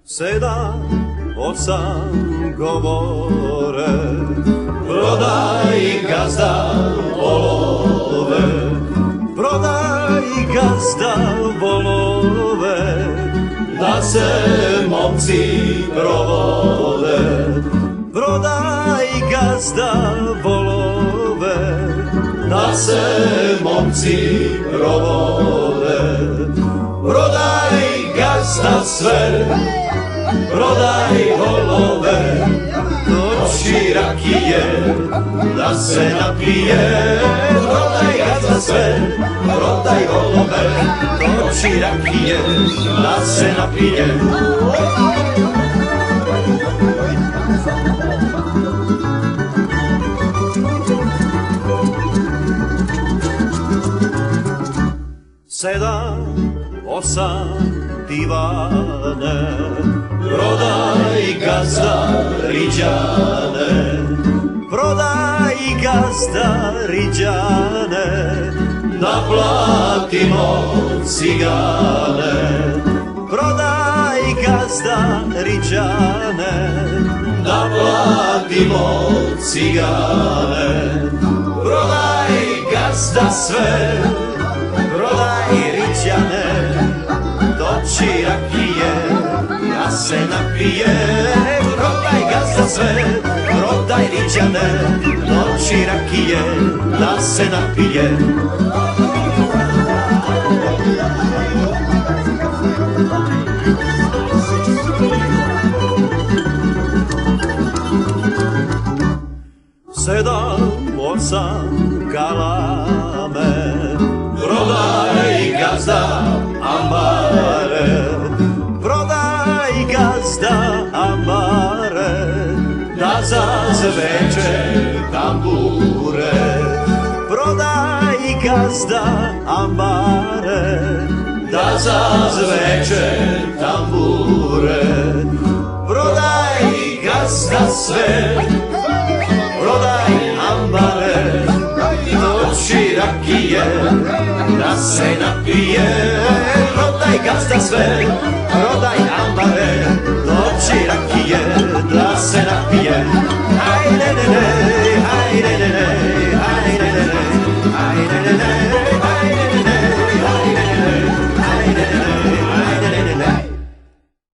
Sedam, osam govore, prodaj gazda volove, prodaj gazda volove, da se momci provode. Prodaj gazda volove, da se momci provode. Prodaj gazda sve, prodaj volove, noći rakije, da se napije. Prodaj gazda sve, prodaj volove, noći rakije, da se napije. Sedam, osam divane, prodaj gazda riđane, prodaj gazda riđane, naplatimo cigane. Prodaj gazda riđane, naplatimo cigane. Prodaj gazda sve, prodaj riđane, doći rakije, da se napije. Prodaj gazda sve, prodaj riđane, doći rakije, da se napije. Sedam, osam galame, prodaj gazda ambare, prodaj gazda ambare, da zazveče tambure. Prodaj gazda ambare, da zazveče tambure. Prodaj gazda sve, prodaj ambare, noći rakije, da se napije. Prodaj gazda sve, prodaj ambare,